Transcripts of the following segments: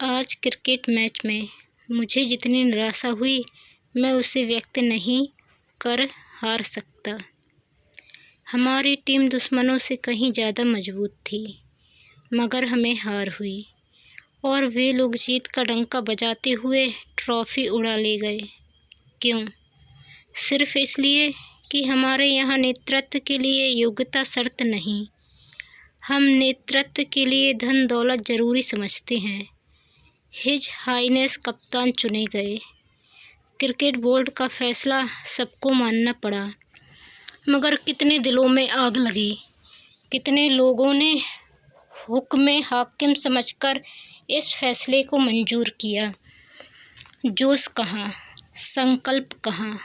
आज cricket match में मुझे जितनी निराशा हुई, मैं उसे व्यक्त नहीं कर हार सकता। हमारी टीम दुश्मनों से कहीं ज़्यादा मजबूत थी, मगर हमें हार हुई और वे लोग जीत का डंका बजाते हुए ट्रॉफी उड़ा ले गए। क्यों? सिर्फ इसलिए कि हमारे यहाँ नेतृत्व के लिए योग्यता शर्त नहीं। हम नेतृत्व के लिए धन दौलत ज़रूरी समझते हैं। हिज हाईनेस कप्तान चुने गए। क्रिकेट बोर्ड का फैसला सबको मानना पड़ा, मगर कितने दिलों में आग लगी। कितने लोगों ने हुक्म हाकिम समझकर इस फैसले को मंजूर किया। जोश कहाँ, संकल्प कहाँ,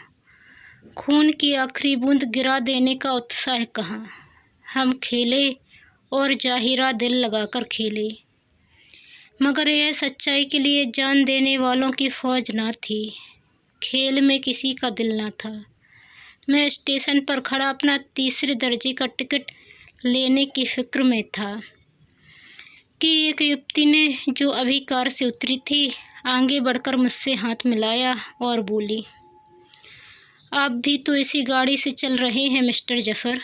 खून की आखिरी बूंद गिरा देने का उत्साह कहाँ। हम खेले और जाहिरा दिल लगाकर खेले, मगर यह सच्चाई के लिए जान देने वालों की फौज ना थी। खेल में किसी का दिल ना था। मैं स्टेशन पर खड़ा अपना तीसरे दर्जे का टिकट लेने की फिक्र में था कि एक युवती ने, जो अभी कार से उतरी थी, आगे बढ़कर मुझसे हाथ मिलाया और बोली, आप भी तो इसी गाड़ी से चल रहे हैं मिस्टर जफ़र।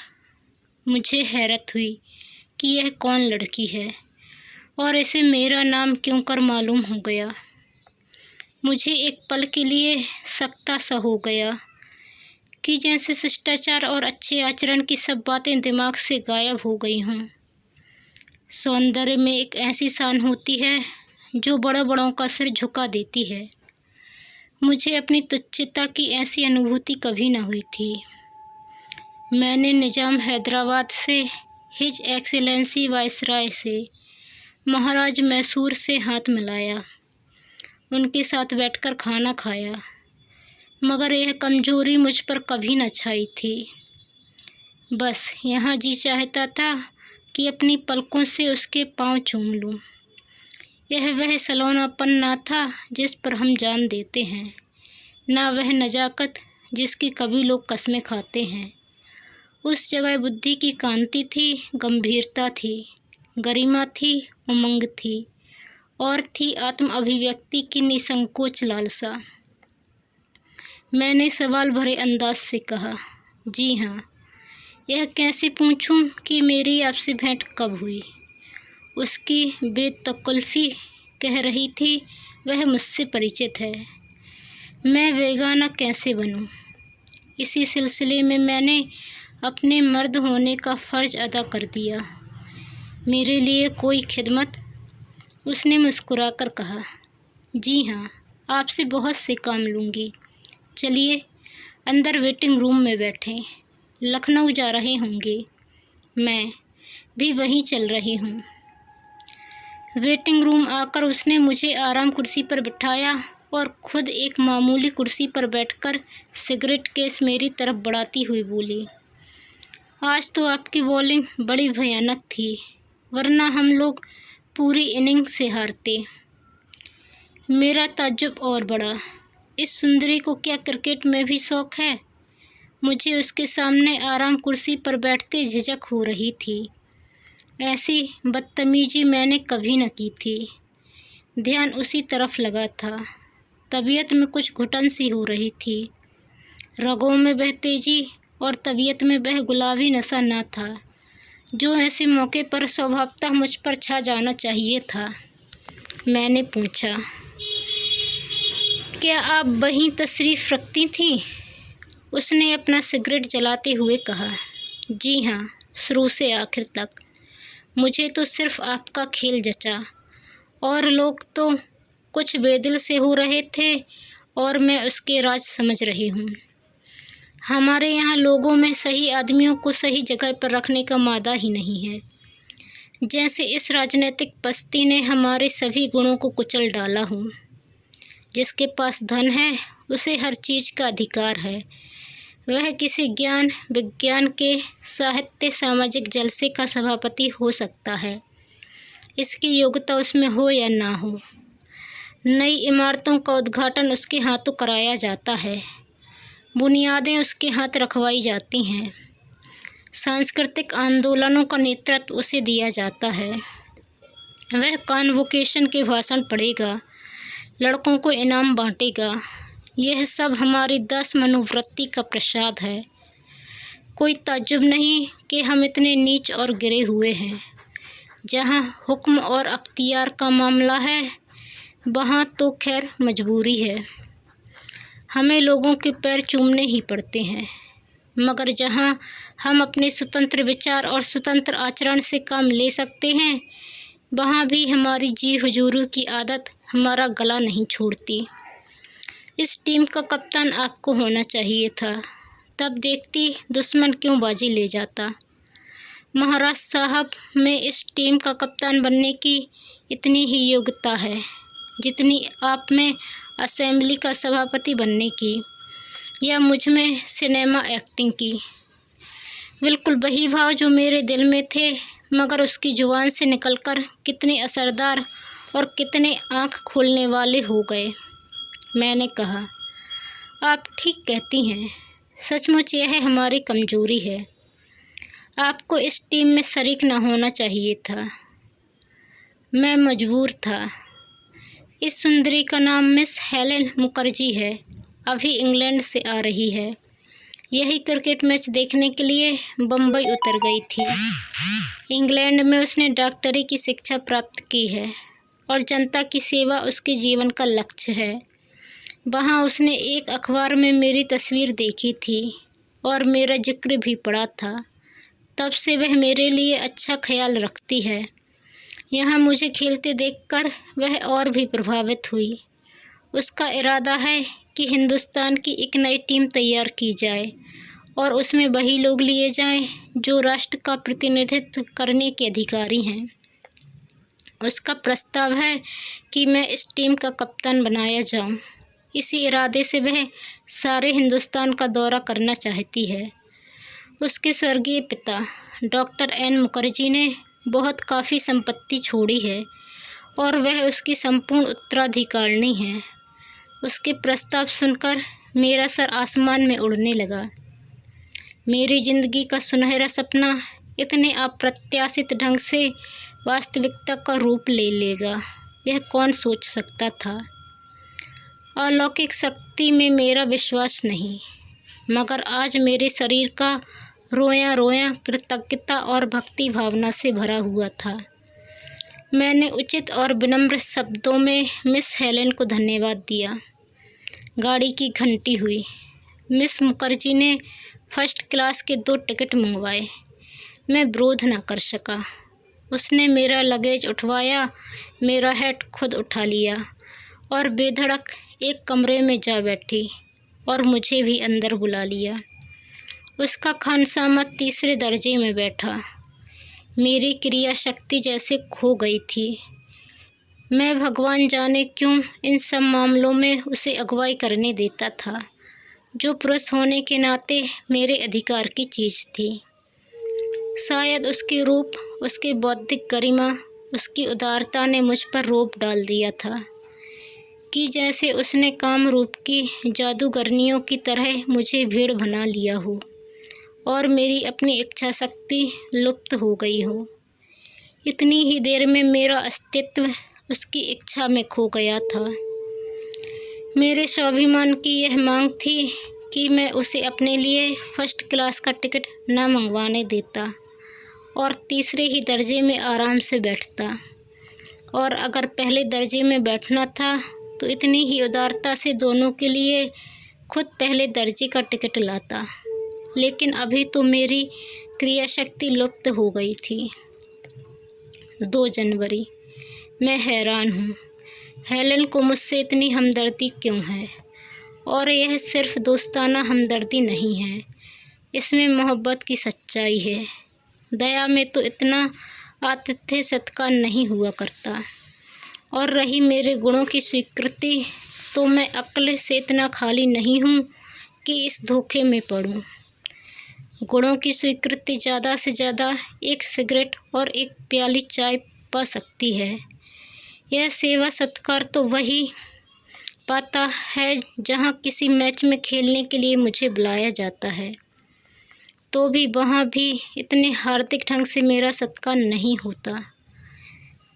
मुझे हैरत हुई कि यह कौन लड़की है और इसे मेरा नाम क्यों कर मालूम हो गया। मुझे एक पल के लिए सकता सा हो गया कि जैसे शिष्टाचार और अच्छे आचरण की सब बातें दिमाग से गायब हो गई हों। सौंदर्य में एक ऐसी शान होती है जो बड़ों बड़ों का सिर झुका देती है। मुझे अपनी तुच्छता की ऐसी अनुभूति कभी न हुई थी। मैंने निज़ाम हैदराबाद से, हिज एक्सीलेंसी वायसराय से, महाराज मैसूर से हाथ मिलाया, उनके साथ बैठकर खाना खाया, मगर यह कमज़ोरी मुझ पर कभी न छाई थी। बस यहाँ जी चाहता था कि अपनी पलकों से उसके पाँव चूम लूँ। यह वह सलोनापन ना था जिस पर हम जान देते हैं, ना वह नज़ाकत जिसकी कभी लोग कस्में खाते हैं। उस जगह बुद्धि की कांति थी, गंभीरता थी, गरिमा थी, उमंग थी और थी आत्म अभिव्यक्ति की निसंकोच लालसा। मैंने सवाल भरे अंदाज से कहा, जी हाँ। यह कैसे पूछूं कि मेरी आपसे भेंट कब हुई? उसकी बेतकल्फ़ी कह रही थी, वह मुझसे परिचित है। मैं बेगाना कैसे बनूं? इसी सिलसिले में मैंने अपने मर्द होने का फ़र्ज़ अदा कर दिया। मेरे लिए कोई खिदमत? उसने मुस्कुराकर कहा, जी हाँ, आपसे बहुत से काम लूँगी। चलिए अंदर वेटिंग रूम में बैठें। लखनऊ जा रहे होंगे, मैं भी वहीं चल रही हूँ। वेटिंग रूम आकर उसने मुझे आराम कुर्सी पर बिठाया और खुद एक मामूली कुर्सी पर बैठकर सिगरेट केस मेरी तरफ बढ़ाती हुई बोली, आज तो आपकी बॉलिंग बड़ी भयानक थी, वरना हम लोग पूरी इनिंग से हारते। मेरा ताज्जुब और बढ़ा। इस सुंदरी को क्या क्रिकेट में भी शौक़ है? मुझे उसके सामने आराम कुर्सी पर बैठते झिझक हो रही थी। ऐसी बदतमीजी मैंने कभी न की थी। ध्यान उसी तरफ लगा था। तबीयत में कुछ घुटन सी हो रही थी। रगों में वह तेजी और तबीयत में वह गुलाबी नशा न था जो ऐसे मौके पर स्वभावतः मुझ पर छा जाना चाहिए था। मैंने पूछा, क्या आप वहीं तशरीफ़ रखती थीं? उसने अपना सिगरेट जलाते हुए कहा, जी हाँ, शुरू से आखिर तक। मुझे तो सिर्फ़ आपका खेल जचा और लोग तो कुछ बेदिल से हो रहे थे और मैं उसके राज समझ रही हूँ। हमारे यहाँ लोगों में सही आदमियों को सही जगह पर रखने का मादा ही नहीं है। जैसे इस राजनीतिक पस्ती ने हमारे सभी गुणों को कुचल डाला हो। जिसके पास धन है उसे हर चीज़ का अधिकार है। वह किसी ज्ञान विज्ञान के साहित्य सामाजिक जलसे का सभापति हो सकता है, इसकी योग्यता उसमें हो या ना हो। नई इमारतों का उद्घाटन उसके हाथों कराया जाता है, बुनियादें उसके हाथ रखवाई जाती हैं, सांस्कृतिक आंदोलनों का नेतृत्व उसे दिया जाता है। वह कॉन्वोकेशन के भाषण पढ़ेगा, लड़कों को इनाम बांटेगा। यह सब हमारी दास मनोवृत्ति का प्रसाद है। कोई ताज्जुब नहीं कि हम इतने नीच और गिरे हुए हैं। जहाँ हुक्म और अख्तियार का मामला है, वहाँ तो खैर मजबूरी है, हमें लोगों के पैर चूमने ही पड़ते हैं। मगर जहाँ हम अपने स्वतंत्र विचार और स्वतंत्र आचरण से काम ले सकते हैं, वहाँ भी हमारी जी हुजूरी की आदत हमारा गला नहीं छोड़ती। इस टीम का कप्तान आपको होना चाहिए था, तब देखती दुश्मन क्यों बाजी ले जाता। महाराज साहब में इस टीम का कप्तान बनने की इतनी ही योग्यता है जितनी आप में असेंबली का सभापति बनने की, या मुझ में सिनेमा एक्टिंग की। बिल्कुल वही भाव जो मेरे दिल में थे, मगर उसकी जुबान से निकलकर कितने असरदार और कितने आँख खोलने वाले हो गए। मैंने कहा, आप ठीक कहती हैं, सचमुच यह हमारी कमजोरी है। आपको इस टीम में शरीक न होना चाहिए था। मैं मजबूर था। इस सुंदरी का नाम मिस हेलेन मुखर्जी है, अभी इंग्लैंड से आ रही है। यही क्रिकेट मैच देखने के लिए बम्बई उतर गई थी। इंग्लैंड में उसने डॉक्टरी की शिक्षा प्राप्त की है और जनता की सेवा उसके जीवन का लक्ष्य है। वहाँ उसने एक अखबार में मेरी तस्वीर देखी थी और मेरा जिक्र भी पढ़ा था। तब से वह मेरे लिए अच्छा ख्याल रखती है। यहाँ मुझे खेलते देखकर वह और भी प्रभावित हुई। उसका इरादा है कि हिंदुस्तान की एक नई टीम तैयार की जाए और उसमें वही लोग लिए जाएं जो राष्ट्र का प्रतिनिधित्व करने के अधिकारी हैं। उसका प्रस्ताव है कि मैं इस टीम का कप्तान बनाया जाऊं। इसी इरादे से वह सारे हिंदुस्तान का दौरा करना चाहती है। उसके स्वर्गीय पिता डॉक्टर एन मुखर्जी ने बहुत काफ़ी संपत्ति छोड़ी है और वह उसकी संपूर्ण उत्तराधिकारिणी है। उसके प्रस्ताव सुनकर मेरा सर आसमान में उड़ने लगा। मेरी ज़िंदगी का सुनहरा सपना इतने अप्रत्याशित ढंग से वास्तविकता का रूप ले लेगा, यह कौन सोच सकता था। अलौकिक शक्ति में मेरा विश्वास नहीं, मगर आज मेरे शरीर का रोया रोया कृतज्ञता और भक्ति भावना से भरा हुआ था। मैंने उचित और विनम्र शब्दों में मिस हेलेन को धन्यवाद दिया। गाड़ी की घंटी हुई। मिस मुखर्जी ने फर्स्ट क्लास के 2 टिकट मंगवाए। मैं विरोध न कर सका। उसने मेरा लगेज उठवाया, मेरा हैट खुद उठा लिया और बेधड़क एक कमरे में जा बैठी और मुझे भी अंदर बुला लिया। उसका खानसामा तीसरे दर्जे में बैठा। मेरी क्रिया शक्ति जैसे खो गई थी। मैं भगवान जाने क्यों इन सब मामलों में उसे अगुवाई करने देता था, जो पुरुष होने के नाते मेरे अधिकार की चीज़ थी। शायद उसके रूप, उसकी बौद्धिक गरिमा, उसकी उदारता ने मुझ पर रोब डाल दिया था कि जैसे उसने कामरूप की जादूगरनियों की तरह मुझे भेड़ बना लिया हो और मेरी अपनी इच्छा शक्ति लुप्त हो गई हो। इतनी ही देर में मेरा अस्तित्व उसकी इच्छा में खो गया था। मेरे स्वाभिमान की यह मांग थी कि मैं उसे अपने लिए फर्स्ट क्लास का टिकट न मंगवाने देता और तीसरे ही दर्जे में आराम से बैठता, और अगर पहले दर्जे में बैठना था तो इतनी ही उदारता से दोनों के लिए खुद पहले दर्जे का टिकट लाता। लेकिन अभी तो मेरी क्रिया शक्ति लुप्त हो गई थी। 2 जनवरी। मैं हैरान हूँ, हेलेन को मुझसे इतनी हमदर्दी क्यों है। और यह सिर्फ दोस्ताना हमदर्दी नहीं है, इसमें मोहब्बत की सच्चाई है। दया में तो इतना आतिथ्य सत्कार नहीं हुआ करता। और रही मेरे गुणों की स्वीकृति, तो मैं अक्ल से इतना खाली नहीं हूँ कि इस धोखे में पड़ूँ। गुणों की स्वीकृति ज़्यादा से ज़्यादा एक सिगरेट और एक प्याली चाय पा सकती है। यह सेवा सत्कार तो वही पाता है जहाँ किसी मैच में खेलने के लिए मुझे बुलाया जाता है, तो भी वहाँ भी इतने हार्दिक ढंग से मेरा सत्कार नहीं होता।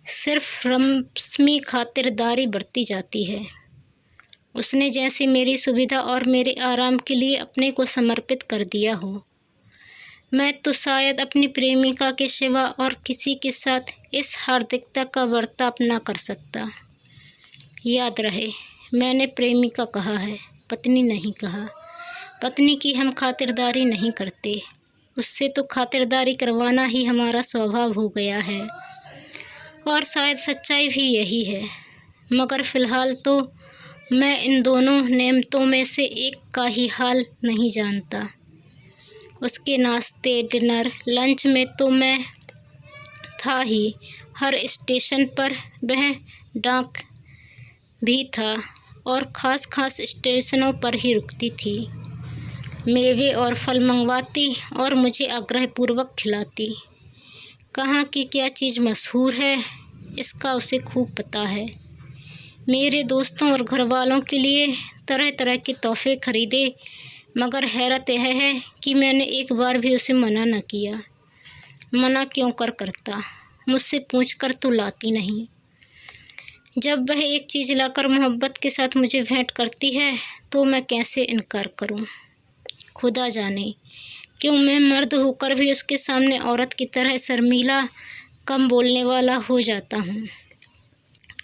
सिर्फ रस्मी खातिरदारी बढ़ती जाती है। उसने जैसे मेरी सुविधा और मेरे आराम के लिए अपने को समर्पित कर दिया हो। मैं तो शायद अपनी प्रेमिका के सिवा और किसी के साथ इस हार्दिकता का बर्ताव न कर सकता। याद रहे, मैंने प्रेमिका कहा है, पत्नी नहीं कहा। पत्नी की हम खातिरदारी नहीं करते, उससे तो खातिरदारी करवाना ही हमारा स्वभाव हो गया है, और शायद सच्चाई भी यही है। मगर फ़िलहाल तो मैं इन दोनों नेमतों में से एक का ही हाल नहीं जानता। उसके नाश्ते, डिनर, लंच में तो मैं था ही। हर स्टेशन पर वह डाक भी था और ख़ास स्टेशनों पर ही रुकती थी। मेवे और फल मंगवाती और मुझे आग्रहपूर्वक खिलाती। कहाँ की क्या चीज़ मशहूर है, इसका उसे खूब पता है। मेरे दोस्तों और घरवालों के लिए तरह तरह के तोहफे खरीदे, मगर हैरत यह है कि मैंने एक बार भी उसे मना न किया। मना क्यों करता, मुझसे पूछकर तो लाती नहीं। जब वह एक चीज़ लाकर मोहब्बत के साथ मुझे भेंट करती है तो मैं कैसे इनकार करूं? खुदा जाने क्यों मैं मर्द होकर भी उसके सामने औरत की तरह शर्मीला, कम बोलने वाला हो जाता हूं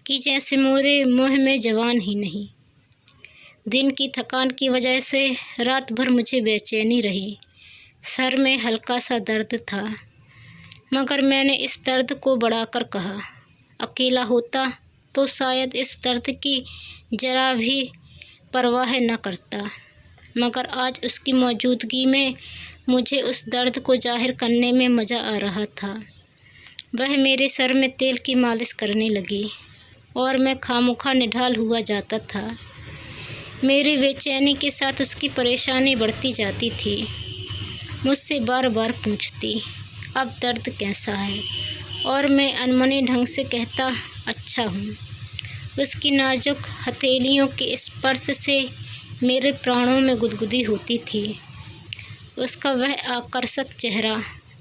कि जैसे मेरे मुँह में ज़बान ही नहीं। दिन की थकान की वजह से रात भर मुझे बेचैनी रही। सर में हल्का सा दर्द था, मगर मैंने इस दर्द को बढ़ाकर कहा। अकेला होता तो शायद इस दर्द की जरा भी परवाह न करता, मगर आज उसकी मौजूदगी में मुझे उस दर्द को जाहिर करने में मज़ा आ रहा था। वह मेरे सर में तेल की मालिश करने लगी और मैं खामोखा निढाल हुआ जाता था। मेरी बेचैनी के साथ उसकी परेशानी बढ़ती जाती थी। मुझसे बार बार पूछती, अब दर्द कैसा है, और मैं अनमने ढंग से कहता, अच्छा हूँ। उसकी नाजुक हथेलियों के स्पर्श से मेरे प्राणों में गुदगुदी होती थी। उसका वह आकर्षक चेहरा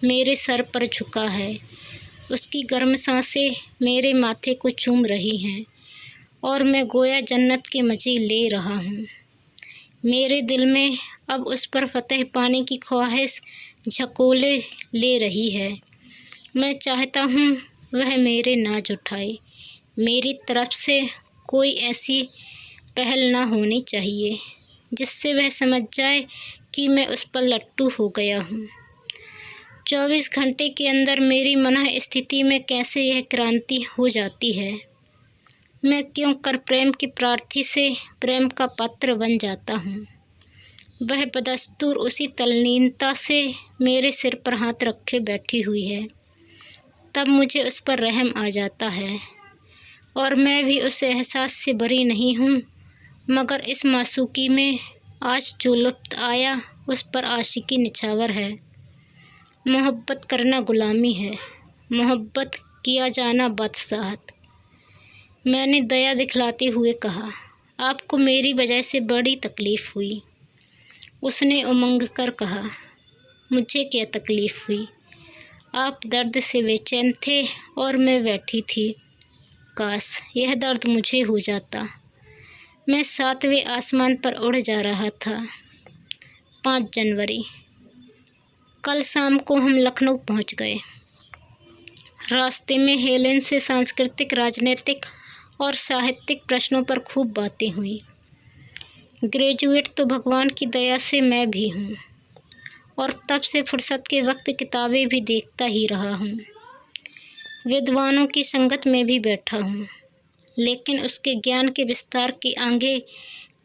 मेरे सर पर झुका है। उसकी गर्म सांसें मेरे माथे को चूम रही हैं और मैं गोया जन्नत के मज़े ले रहा हूँ। मेरे दिल में अब उस पर फतह पाने की ख्वाहिश झकोले ले रही है। मैं चाहता हूँ वह मेरे नाज उठाए। मेरी तरफ से कोई ऐसी पहल ना होनी चाहिए जिससे वह समझ जाए कि मैं उस पर लट्टू हो गया हूँ। 24 घंटे के अंदर मेरी मनः स्थिति में कैसे यह क्रांति हो जाती है। मैं क्यों कर प्रेम की प्रार्थी से प्रेम का पात्र बन जाता हूँ। वह बदस्तूर उसी तल्लीनता से मेरे सिर पर हाथ रखे बैठी हुई है। तब मुझे उस पर रहम आ जाता है, और मैं भी उस एहसास से बरी नहीं हूँ, मगर इस मासूकी में आज जो लुत्फ़ आया उस पर आशिकी निछावर है। मोहब्बत करना गुलामी है, मोहब्बत किया जाना बादशाहत। मैंने दया दिखलाते हुए कहा, आपको मेरी वजह से बड़ी तकलीफ़ हुई। उसने उमंग कर कहा, मुझे क्या तकलीफ़ हुई, आप दर्द से बेचैन थे और मैं बैठी थी। काश यह दर्द मुझे हो जाता। मैं 7वें आसमान पर उड़ जा रहा था। 5 जनवरी। कल शाम को हम लखनऊ पहुंच गए। रास्ते में हेलेन से सांस्कृतिक, राजनीतिक और साहित्यिक प्रश्नों पर खूब बातें हुई। ग्रेजुएट तो भगवान की दया से मैं भी हूँ, और तब से फुर्सत के वक्त किताबें भी देखता ही रहा हूँ। विद्वानों की संगत में भी बैठा हूँ, लेकिन उसके ज्ञान के विस्तार के आगे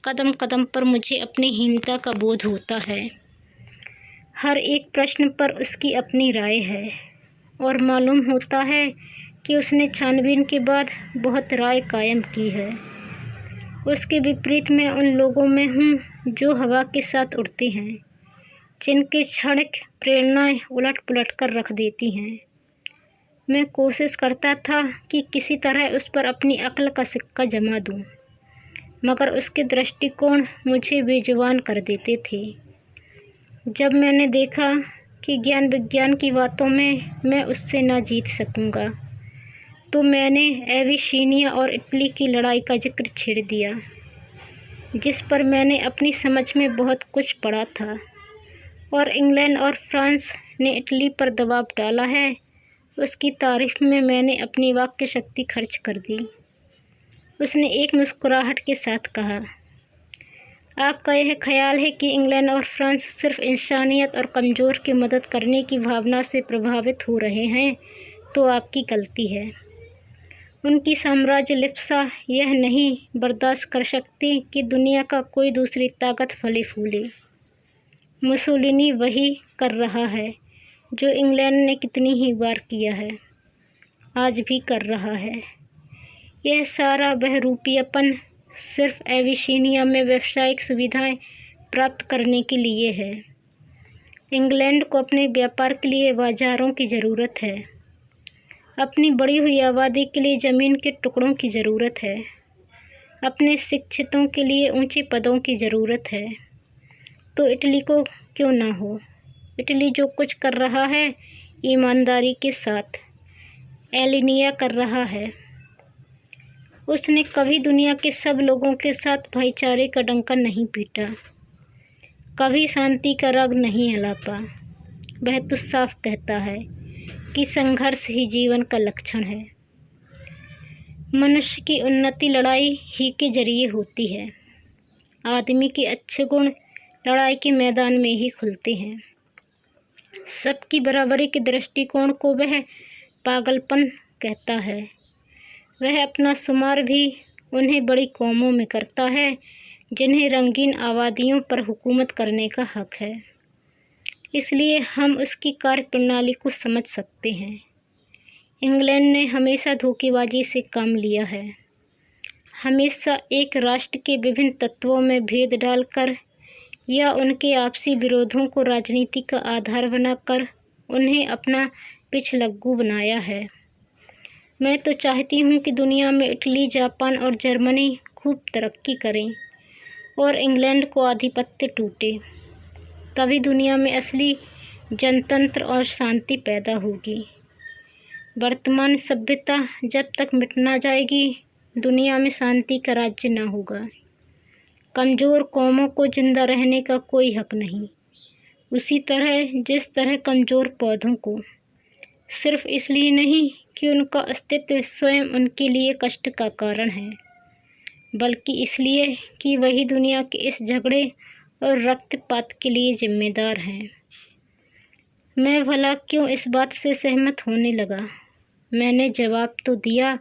कदम कदम पर मुझे अपनी हीनता का बोध होता है। हर एक प्रश्न पर उसकी अपनी राय है, और मालूम होता है कि उसने छानबीन के बाद बहुत राय कायम की है। उसके विपरीत मैं उन लोगों में हूँ जो हवा के साथ उड़ते हैं, जिनके क्षणिक प्रेरणाएँ उलट पुलट कर रख देती हैं। मैं कोशिश करता था कि किसी तरह उस पर अपनी अक्ल का सिक्का जमा दूँ, मगर उसके दृष्टिकोण मुझे बेजुबान कर देते थे। जब मैंने देखा कि ज्ञान विज्ञान की बातों में मैं उससे ना जीत सकूँगा, तो मैंने एविशीनिया और इटली की लड़ाई का जिक्र छेड़ दिया, जिस पर मैंने अपनी समझ में बहुत कुछ पढ़ा था, और इंग्लैंड और फ्रांस ने इटली पर दबाव डाला है, उसकी तारीफ में मैंने अपनी वाक्य शक्ति खर्च कर दी। उसने एक मुस्कुराहट के साथ कहा, आपका यह ख्याल है कि इंग्लैंड और फ्रांस सिर्फ इंसानियत और कमज़ोर की मदद करने की भावना से प्रभावित हो रहे हैं, तो आपकी गलती है। उनकी साम्राज्य लिप्सा यह नहीं बर्दाश्त कर सकती कि दुनिया का कोई दूसरी ताकत फले फूले। मुसोलिनी वही कर रहा है जो इंग्लैंड ने कितनी ही बार किया है, आज भी कर रहा है। यह सारा बहरूपियापन सिर्फ एविशीनिया में व्यावसायिक सुविधाएं प्राप्त करने के लिए है। इंग्लैंड को अपने व्यापार के लिए बाजारों की ज़रूरत है, अपनी बढ़ी हुई आबादी के लिए ज़मीन के टुकड़ों की ज़रूरत है, अपने शिक्षितों के लिए ऊंचे पदों की ज़रूरत है। तो इटली को क्यों ना हो। इटली जो कुछ कर रहा है ईमानदारी के साथ एलिनिया कर रहा है। उसने कभी दुनिया के सब लोगों के साथ भाईचारे का डंका नहीं पीटा, कभी शांति का राग नहीं अलापा। वह तो साफ कहता है कि संघर्ष ही जीवन का लक्षण है। मनुष्य की उन्नति लड़ाई ही के जरिए होती है। आदमी के अच्छे गुण लड़ाई के मैदान में ही खुलते हैं। सबकी बराबरी के दृष्टिकोण को वह पागलपन कहता है। वह अपना शुमार भी उन्हें बड़ी कौमों में करता है जिन्हें रंगीन आबादियों पर हुकूमत करने का हक है। इसलिए हम उसकी कार्यप्रणाली को समझ सकते हैं। इंग्लैंड ने हमेशा धोखेबाजी से काम लिया है, हमेशा एक राष्ट्र के विभिन्न तत्वों में भेद डालकर या उनके आपसी विरोधों को राजनीति का आधार बनाकर उन्हें अपना पिछलग्गू बनाया है। मैं तो चाहती हूँ कि दुनिया में इटली, जापान और जर्मनी खूब तरक्की करें और इंग्लैंड को आधिपत्य टूटे। तभी दुनिया में असली जनतंत्र और शांति पैदा होगी। वर्तमान सभ्यता जब तक मिट ना जाएगी, दुनिया में शांति का राज्य ना होगा। कमज़ोर कौमों को जिंदा रहने का कोई हक नहीं, उसी तरह जिस तरह कमज़ोर पौधों को, सिर्फ इसलिए नहीं कि उनका अस्तित्व स्वयं उनके लिए कष्ट का कारण है, बल्कि इसलिए कि वही दुनिया के इस झगड़े और रक्तपात के लिए जिम्मेदार हैं। मैं भला क्यों इस बात से सहमत होने लगा? मैंने जवाब तो दिया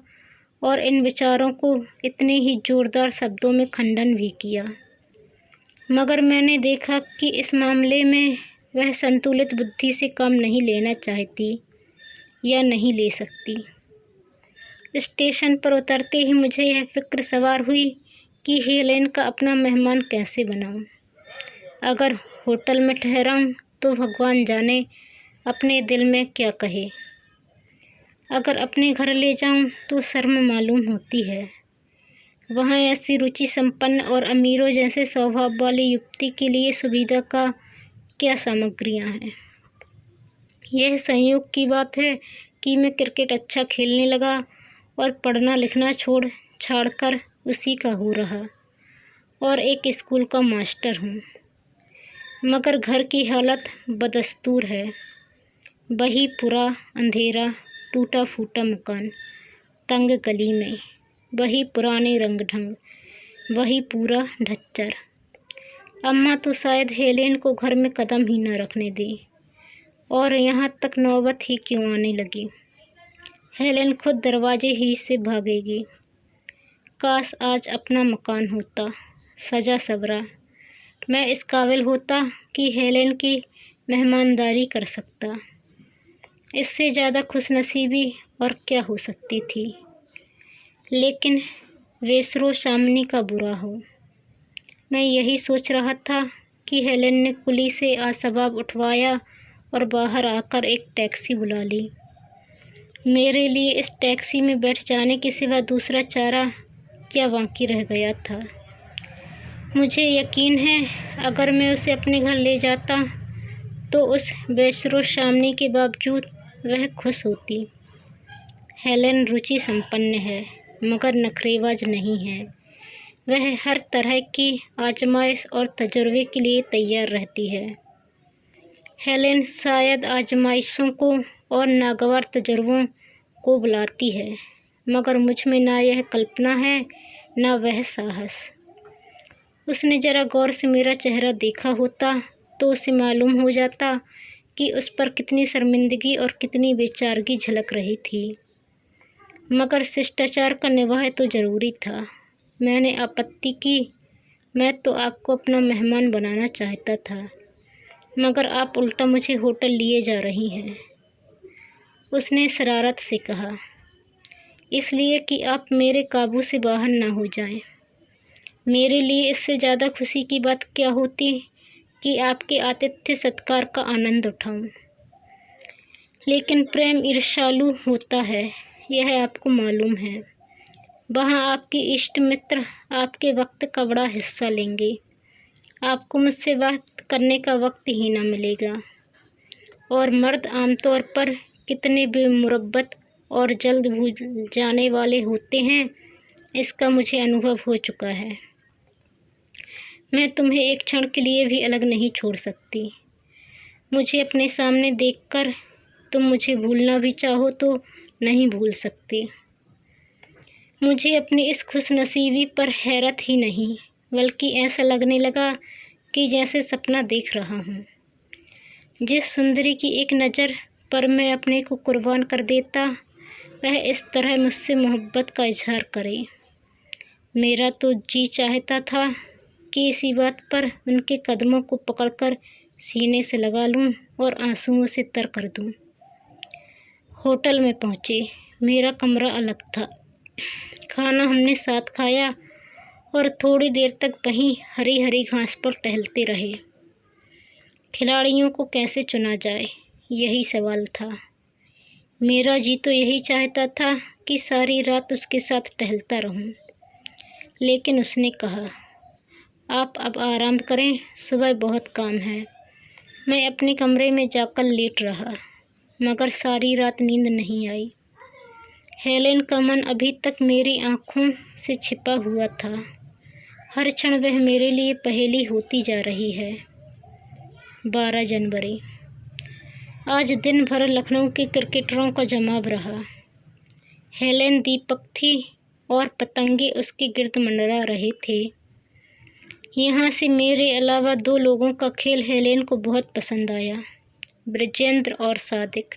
और इन विचारों को इतने ही जोरदार शब्दों में खंडन भी किया, मगर मैंने देखा कि इस मामले में वह संतुलित बुद्धि से काम नहीं लेना चाहती या नहीं ले सकती। स्टेशन पर उतरते ही मुझे यह फिक्र सवार हुई कि हेलेन का अपना मेहमान कैसे बनाऊं। अगर होटल में ठहराऊं तो भगवान जाने अपने दिल में क्या कहे। अगर अपने घर ले जाऊं तो शर्म मालूम होती है। वहाँ ऐसी रुचि संपन्न और अमीरों जैसे स्वभाव वाली युवती के लिए सुविधा का क्या सामग्रियाँ हैं। यह संयोग की बात है कि मैं क्रिकेट अच्छा खेलने लगा और पढ़ना लिखना छोड़ छाड़कर उसी का हो रहा और एक स्कूल का मास्टर हूँ। मगर घर की हालत बदस्तूर है। वही पूरा अंधेरा टूटा फूटा मकान, तंग गली में वही पुराने रंग ढंग, वही पूरा ढच्चर। अम्मा तो शायद हेलेन को घर में कदम ही न रखने दे, और यहाँ तक नौबत ही क्यों आने लगी। हेलेन खुद दरवाजे ही से भागेगी। काश आज अपना मकान होता, सजा सबरा। मैं इस काबिल होता कि हेलेन की मेहमानदारी कर सकता। इससे ज़्यादा खुशनसीबी और क्या हो सकती थी। लेकिन वेसरो सामने का बुरा हो। मैं यही सोच रहा था कि हेलेन ने कुली से आसबाब उठवाया और बाहर आकर एक टैक्सी बुला ली। मेरे लिए इस टैक्सी में बैठ जाने के सिवा दूसरा चारा क्या बाकी रह गया था। मुझे यकीन है अगर मैं उसे अपने घर ले जाता तो उस वेसरो सामने के बावजूद वह खुश होती। हेलेन रुचि संपन्न है मगर नखरेबाज नहीं है। वह हर तरह की आजमाइश और तजुर्बे के लिए तैयार रहती है। हेलेन शायद आजमाइशों को और नागवार तजुर्बों को बुलाती है, मगर मुझ में ना यह कल्पना है ना वह साहस। उसने जरा गौर से मेरा चेहरा देखा होता तो उसे मालूम हो जाता कि उस पर कितनी शर्मिंदगी और कितनी बेचारगी झलक रही थी। मगर शिष्टाचार का निभाए तो ज़रूरी था। मैंने आपत्ति की। मैं तो आपको अपना मेहमान बनाना चाहता था, मगर आप उल्टा मुझे होटल लिए जा रही हैं। उसने शरारत से कहा, इसलिए कि आप मेरे काबू से बाहर ना हो जाएं। मेरे लिए इससे ज़्यादा खुशी की बात क्या होती कि आपके आतिथ्य सत्कार का आनंद उठाऊं। लेकिन प्रेम ईर्ष्यालु होता है, यह आपको मालूम है। वहाँ आपके इष्ट मित्र आपके वक्त का बड़ा हिस्सा लेंगे। आपको मुझसे बात करने का वक्त ही ना मिलेगा। और मर्द आमतौर पर कितने बेमुरब्बत और जल्द भूल जाने वाले होते हैं, इसका मुझे अनुभव हो चुका है। मैं तुम्हें एक क्षण के लिए भी अलग नहीं छोड़ सकती। मुझे अपने सामने देखकर तुम मुझे भूलना भी चाहो तो नहीं भूल सकते। मुझे अपनी इस खुशनसीबी पर हैरत ही नहीं, बल्कि ऐसा लगने लगा कि जैसे सपना देख रहा हूँ। जिस सुंदरी की एक नज़र पर मैं अपने को कुर्बान कर देता, वह इस तरह मुझसे मोहब्बत का इजहार करे। मेरा तो जी चाहता था कि इसी बात पर उनके कदमों को पकड़कर सीने से लगा लूं और आंसुओं से तर कर दूं। होटल में पहुँचे। मेरा कमरा अलग था। खाना हमने साथ खाया और थोड़ी देर तक वहीं हरी हरी घास पर टहलते रहे। खिलाड़ियों को कैसे चुना जाए, यही सवाल था। मेरा जी तो यही चाहता था कि सारी रात उसके साथ टहलता रहूं। लेकिन उसने कहा, आप अब आराम करें, सुबह बहुत काम है। मैं अपने कमरे में जाकर लेट रहा, मगर सारी रात नींद नहीं आई। हेलेन का मन अभी तक मेरी आँखों से छिपा हुआ था। हर क्षण वह मेरे लिए पहेली होती जा रही है। 12 जनवरी। आज दिन भर लखनऊ के क्रिकेटरों का जमाव रहा। हेलेन दीपक थी और पतंगे उसके गिर्द मंडरा रहे थे। यहाँ से मेरे अलावा 2 लोगों का खेल हेलेन को बहुत पसंद आया, ब्रिजेंद्र और सादिक।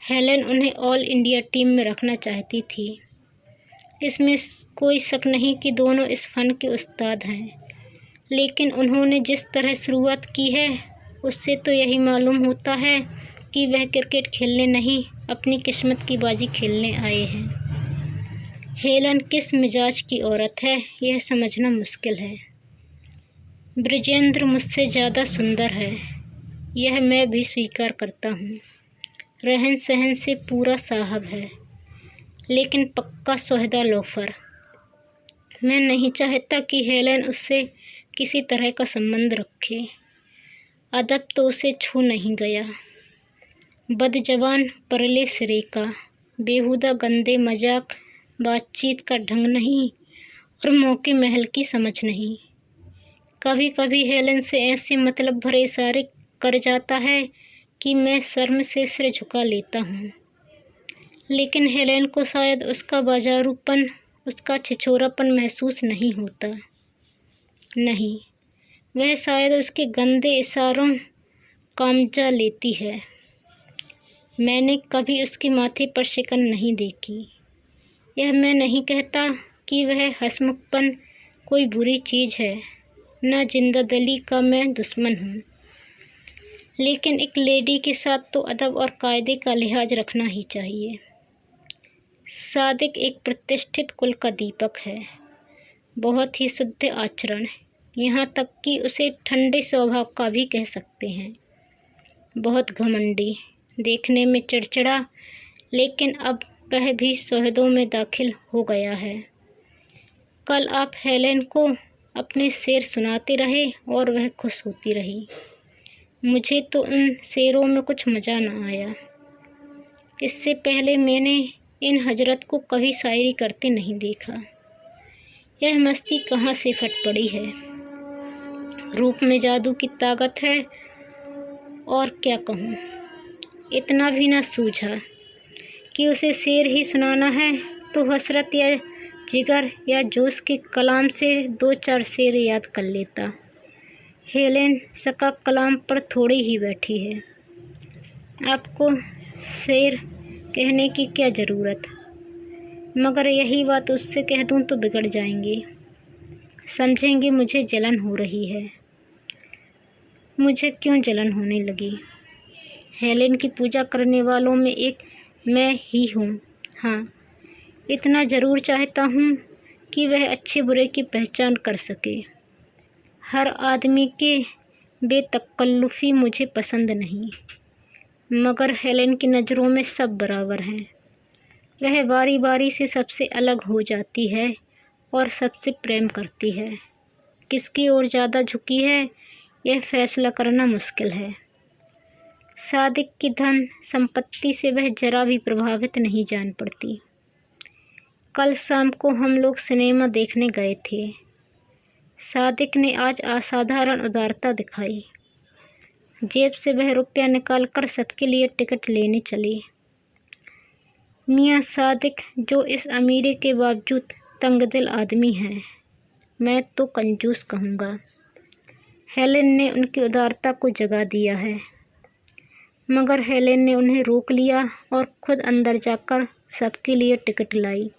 हेलेन उन्हें ऑल इंडिया टीम में रखना चाहती थी। इसमें कोई शक नहीं कि दोनों इस फन के उस्ताद हैं, लेकिन उन्होंने जिस तरह शुरुआत की है उससे तो यही मालूम होता है कि वह क्रिकेट खेलने नहीं, अपनी किस्मत की बाजी खेलने आए हैं। हेलेन किस मिजाज की औरत है, यह समझना मुश्किल है। ब्रिजेंद्र मुझसे ज़्यादा सुंदर है, यह मैं भी स्वीकार करता हूँ। रहन सहन से पूरा साहब है, लेकिन पक्का सोहदा लोफर। मैं नहीं चाहता कि हेलेन उससे किसी तरह का संबंध रखे। अदब तो उसे छू नहीं गया। बदजबान परले सिरे का, बेहुदा गंदे मजाक, बातचीत का ढंग नहीं और मौके महल की समझ नहीं। कभी कभी हेलेन से ऐसे मतलब भरे इशारे कर जाता है कि मैं शर्म से सिर झुका लेता हूँ। लेकिन हेलेन को शायद उसका बाजारूपन, उसका छिछोरापन महसूस नहीं होता। नहीं, वह शायद उसके गंदे इशारों कामजा लेती है। मैंने कभी उसके माथे पर शिकन नहीं देखी। यह मैं नहीं कहता कि वह हंसमुखपन कोई बुरी चीज़ है, न जिंदादिली का मैं दुश्मन हूँ। लेकिन एक लेडी के साथ तो अदब और कायदे का लिहाज रखना ही चाहिए। सादिक एक प्रतिष्ठित कुल का दीपक है, बहुत ही शुद्ध आचरण, यहाँ तक कि उसे ठंडे स्वभाव का भी कह सकते हैं। बहुत घमंडी, देखने में चिड़चिड़ा, लेकिन अब वह भी सौहदों में दाखिल हो गया है। कल आप हेलेन को अपने शेर सुनाते रहे और वह खुश होती रही। मुझे तो उन शेरों में कुछ मज़ा न आया। इससे पहले मैंने इन हजरत को कभी शायरी करते नहीं देखा। यह मस्ती कहाँ से फट पड़ी है। रूप में जादू की ताकत है और क्या कहूँ। इतना भी ना सूझा कि उसे शेर ही सुनाना है तो हसरत या जिगर या जोश के कलाम से 2-4 शेर याद कर लेता। हेलेन सका कलाम पर थोड़ी ही बैठी है। आपको शेर कहने की क्या ज़रूरत। मगर यही बात उससे कह दूँ तो बिगड़ जाएंगे। समझेंगे मुझे जलन हो रही है। मुझे क्यों जलन होने लगी। हेलेन की पूजा करने वालों में एक मैं ही हूँ। हाँ, इतना ज़रूर चाहता हूँ कि वह अच्छे बुरे की पहचान कर सके। हर आदमी के बेतकल्लुफ़ी मुझे पसंद नहीं, मगर हेलेन की नज़रों में सब बराबर हैं। वह बारी बारी से सबसे अलग हो जाती है और सबसे प्रेम करती है। किसकी ओर ज़्यादा झुकी है, यह फैसला करना मुश्किल है। सादिक की धन संपत्ति से वह जरा भी प्रभावित नहीं जान पड़ती। कल शाम को हम लोग सिनेमा देखने गए थे। सादिक ने आज असाधारण उदारता दिखाई। जेब से वह रुपया निकालकर सबके लिए टिकट लेने चली। मियाँ सादिक जो इस अमीरी के बावजूद तंगदिल आदमी हैं, मैं तो कंजूस कहूँगा। हेलेन ने उनकी उदारता को जगा दिया है, मगर हेलेन ने उन्हें रोक लिया और खुद अंदर जाकर सबके लिए टिकट लाई।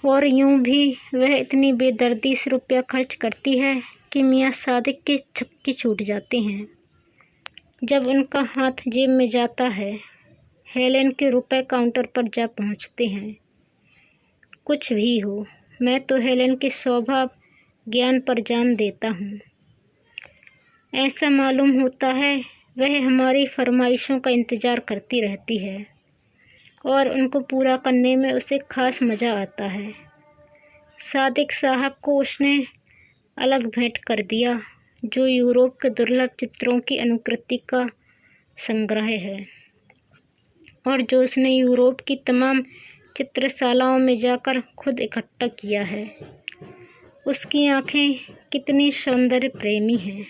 और यूं भी वह इतनी बेदर्दी से रुपया खर्च करती है कि मियाँ सादिक के छक्के छूट जाते हैं। जब उनका हाथ जेब में जाता है, हेलेन के रुपए काउंटर पर जा पहुंचते हैं। कुछ भी हो, मैं तो हेलेन के स्वभाव ज्ञान पर जान देता हूँ। ऐसा मालूम होता है वह हमारी फरमाइशों का इंतज़ार करती रहती है और उनको पूरा करने में उसे ख़ास मज़ा आता है। सादिक साहब को उसने अलग भेंट कर दिया, जो यूरोप के दुर्लभ चित्रों की अनुकृति का संग्रह है और जो उसने यूरोप की तमाम चित्रशालाओं में जाकर खुद इकट्ठा किया है। उसकी आंखें कितनी सौंदर्य प्रेमी हैं।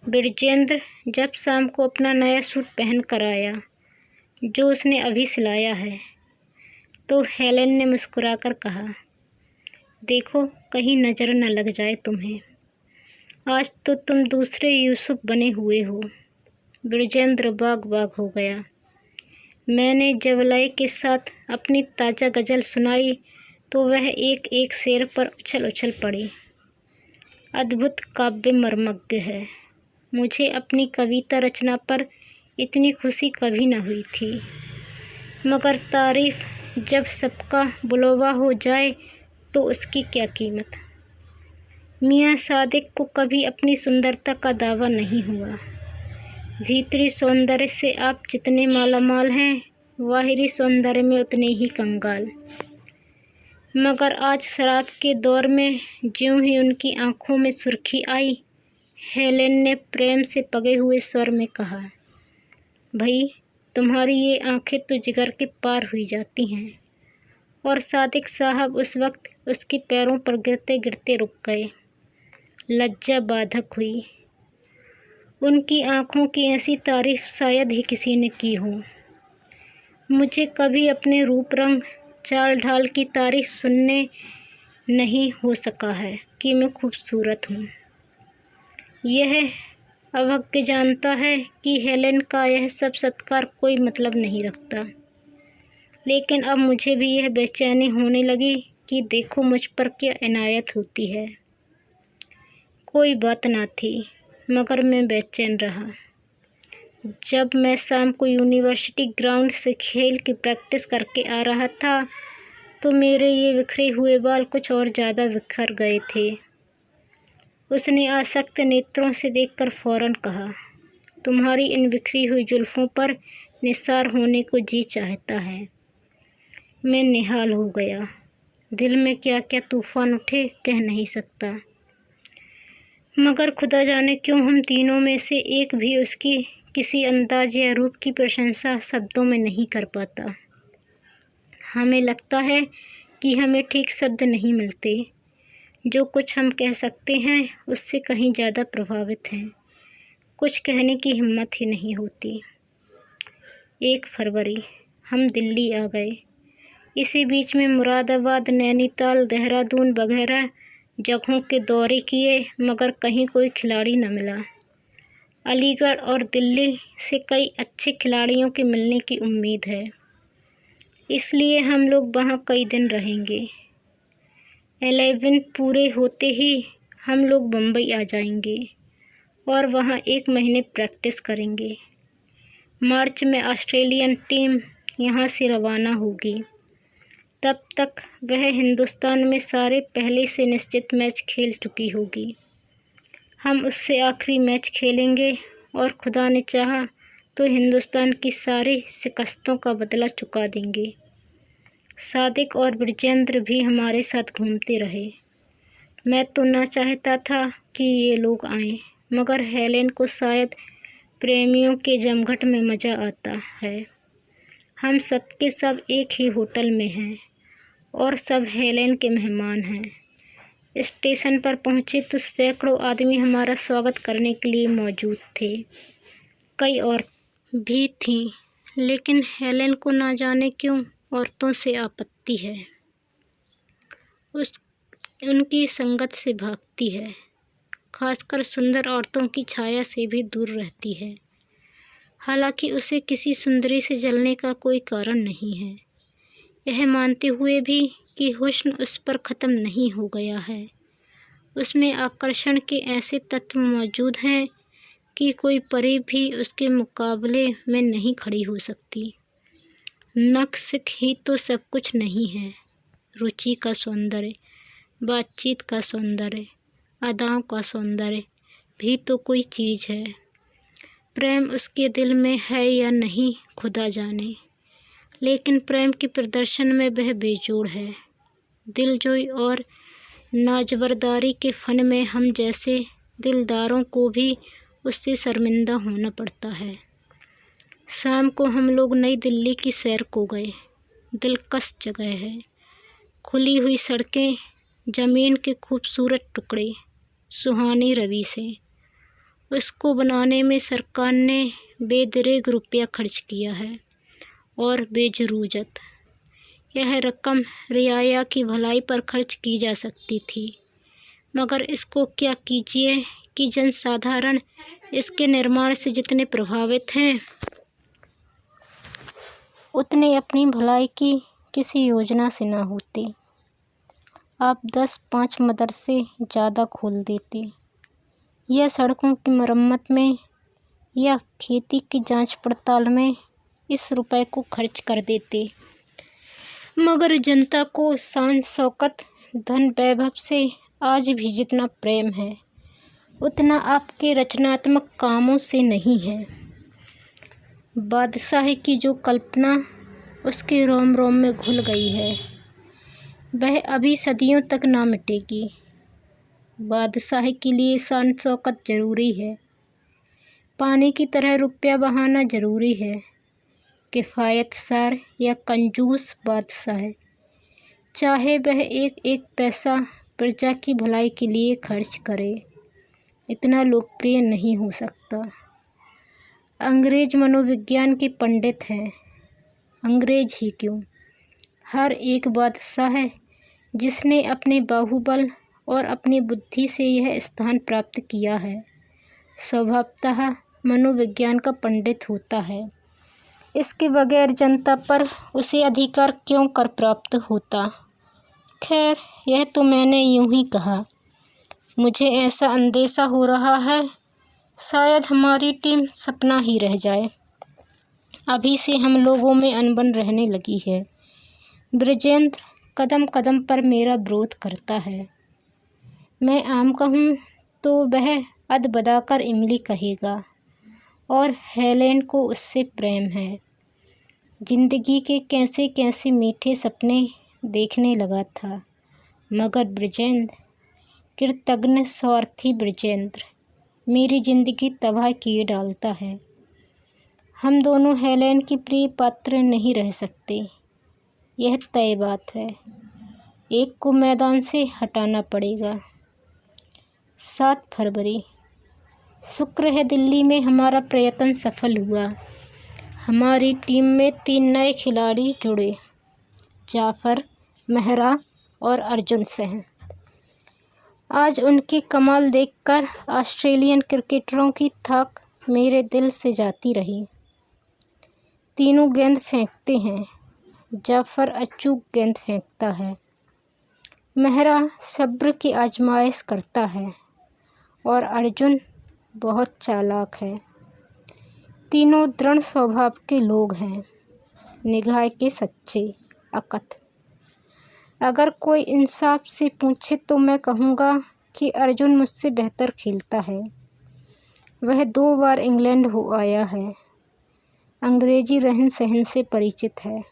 बिरजेंद्र जब शाम को अपना नया सूट पहन कर आया, जो उसने अभी सिलाया है, तो हेलेन ने मुस्कुराकर कहा, देखो कहीं नज़र न लग जाए तुम्हें। आज तो तुम दूसरे यूसुफ बने हुए हो। बिरजेंद्र बाग बाग हो गया। मैंने जब लय के साथ अपनी ताज़ा गज़ल सुनाई तो वह एक एक शेर पर उछल उछल पड़ी। अद्भुत काव्य मर्मज्ञ है। मुझे अपनी कविता रचना पर इतनी खुशी कभी न हुई थी, मगर तारीफ़ जब सबका बुलवा हो जाए तो उसकी क्या कीमत। मियाँ सादिक को कभी अपनी सुंदरता का दावा नहीं हुआ। भीतरी सौंदर्य से आप जितने मालामाल हैं, बाहरी सौंदर्य में उतने ही कंगाल। मगर आज शराब के दौर में ज्यों ही उनकी आंखों में सुर्खी आई, हेलेन ने प्रेम से पगे हुए स्वर में कहा, भाई तुम्हारी ये आंखें तो जिगर के पार हुई जाती हैं। और सादिक साहब उस वक्त उसके पैरों पर गिरते गिरते रुक गए। लज्जा बाधक हुई। उनकी आंखों की ऐसी तारीफ शायद ही किसी ने की हो। मुझे कभी अपने रूप रंग चाल ढाल की तारीफ सुनने नहीं हो सका है कि मैं खूबसूरत हूँ। यह अभज्ञ जानता है कि हेलेन का यह सब सत्कार कोई मतलब नहीं रखता, लेकिन अब मुझे भी यह बेचैनी होने लगी कि देखो मुझ पर क्या इनायत होती है। कोई बात ना थी, मगर मैं बेचैन रहा। जब मैं शाम को यूनिवर्सिटी ग्राउंड से खेल की प्रैक्टिस करके आ रहा था, तो मेरे ये बिखरे हुए बाल कुछ और ज़्यादा बिखर गए थे। उसने आसक्त नेत्रों से देखकर फौरन कहा, तुम्हारी इन बिखरी हुई जुल्फ़ों पर निसार होने को जी चाहता है। मैं निहाल हो गया। दिल में क्या क्या तूफ़ान उठे कह नहीं सकता, मगर खुदा जाने क्यों हम तीनों में से एक भी उसकी किसी अंदाज या रूप की प्रशंसा शब्दों में नहीं कर पाता। हमें लगता है कि हमें ठीक शब्द नहीं मिलते। जो कुछ हम कह सकते हैं उससे कहीं ज़्यादा प्रभावित हैं। कुछ कहने की हिम्मत ही नहीं होती। 1 फरवरी हम दिल्ली आ गए। इसी बीच में मुरादाबाद, नैनीताल, देहरादून वगैरह जगहों के दौरे किए, मगर कहीं कोई खिलाड़ी न मिला। अलीगढ़ और दिल्ली से कई अच्छे खिलाड़ियों के मिलने की उम्मीद है, इसलिए हम लोग वहाँ कई दिन रहेंगे। 11 पूरे होते ही हम लोग मुंबई आ जाएंगे और वहाँ 1 महीने प्रैक्टिस करेंगे। मार्च में ऑस्ट्रेलियन टीम यहाँ से रवाना होगी। तब तक वह हिंदुस्तान में सारे पहले से निश्चित मैच खेल चुकी होगी। हम उससे आखिरी मैच खेलेंगे और खुदा ने चाहा तो हिंदुस्तान की सारी शिकस्तों का बदला चुका देंगे। सादिक और ब्रिजेंद्र भी हमारे साथ घूमते रहे। मैं तो ना चाहता था कि ये लोग आएं, मगर हेलेन को शायद प्रेमियों के जमघट में मज़ा आता है। हम सब के सब एक ही होटल में हैं और सब हेलेन के मेहमान हैं। स्टेशन पर पहुँचे तो सैकड़ों आदमी हमारा स्वागत करने के लिए मौजूद थे। कई औरतें भी थीं, लेकिन हेलेन को ना जाने क्यों औरतों से आपत्ति है। उनकी संगत से भागती है, खासकर सुंदर औरतों की छाया से भी दूर रहती है। हालांकि उसे किसी सुंदरी से जलने का कोई कारण नहीं है, यह मानते हुए भी कि हुस्न उस पर ख़त्म नहीं हो गया है। उसमें आकर्षण के ऐसे तत्व मौजूद हैं कि कोई परी भी उसके मुकाबले में नहीं खड़ी हो सकती। नक्श ही तो सब कुछ नहीं है। रुचि का सौंदर्य, बातचीत का सौंदर्य, अदाओं का सौंदर्य भी तो कोई चीज़ है। प्रेम उसके दिल में है या नहीं खुदा जाने, लेकिन प्रेम के प्रदर्शन में वह बेजोड़ है। दिलजोई और नाजवरदारी के फन में हम जैसे दिलदारों को भी उससे शर्मिंदा होना पड़ता है। शाम को हम लोग नई दिल्ली की सैर को गए। दिलकश जगह है, खुली हुई सड़कें, ज़मीन के खूबसूरत टुकड़े, सुहानी रवि से। उसको बनाने में सरकार ने बेदरेग रुपया खर्च किया है और बेजरूरत। यह रकम रियाया की भलाई पर खर्च की जा सकती थी, मगर इसको क्या कीजिए कि जनसाधारण इसके निर्माण से जितने प्रभावित हैं, उतने अपनी भलाई की किसी योजना से ना होते। आप 10-5 मदरसे ज़्यादा खोल देते, या सड़कों की मरम्मत में या खेती की जांच पड़ताल में इस रुपए को खर्च कर देते, मगर जनता को शान शौकत, धन वैभव से आज भी जितना प्रेम है, उतना आपके रचनात्मक कामों से नहीं है। बादशाह की जो कल्पना उसके रोम रोम में घुल गई है, वह अभी सदियों तक ना मिटेगी। बादशाह के लिए शान शौकत ज़रूरी है, पानी की तरह रुपया बहाना ज़रूरी है। किफ़ायतसार या कंजूस बादशाह, चाहे वह एक एक पैसा प्रजा की भलाई के लिए खर्च करे, इतना लोकप्रिय नहीं हो सकता। अंग्रेज मनोविज्ञान के पंडित हैं। अंग्रेज ही क्यों, हर एक बादशाह जिसने अपने बाहुबल और अपनी बुद्धि से यह स्थान प्राप्त किया है, स्वभावतः मनोविज्ञान का पंडित होता है। इसके बगैर जनता पर उसे अधिकार क्यों कर प्राप्त होता। खैर, यह तो मैंने यूं ही कहा। मुझे ऐसा अंदेशा हो रहा है, शायद हमारी टीम सपना ही रह जाए। अभी से हम लोगों में अनबन रहने लगी है। ब्रिजेंद्र कदम कदम पर मेरा विरोध करता है। मैं आम कहूँ तो वह अदबदाकर इमली कहेगा, और हेलेन को उससे प्रेम है। जिंदगी के कैसे कैसे मीठे सपने देखने लगा था, मगर ब्रिजेंद्र, कृतघ्न स्वार्थी ब्रिजेंद्र, मेरी ज़िंदगी तबाह किए डालता है। हम दोनों हेलेन की प्रिय पात्र नहीं रह सकते। यह तय बात है। एक को मैदान से हटाना पड़ेगा। 7 फरवरी। शुक्र है दिल्ली में हमारा प्रयत्न सफल हुआ। हमारी टीम में 3 नए खिलाड़ी जुड़े, जाफर, मेहरा और अर्जुन सिंह। आज उनकी कमाल देखकर ऑस्ट्रेलियन क्रिकेटरों की थाक मेरे दिल से जाती रही। तीनों गेंद फेंकते हैं। जाफर अचूक गेंद फेंकता है। मेहरा सब्र की आजमाइश करता है और अर्जुन बहुत चालाक है। तीनों दृढ़ स्वभाव के लोग हैं, निगाह के सच्चे, अकथ। अगर कोई इंसाफ से पूछे तो मैं कहूँगा कि अर्जुन मुझसे बेहतर खेलता है। वह 2 बार इंग्लैंड हो आया है, अंग्रेजी रहन सहन से परिचित है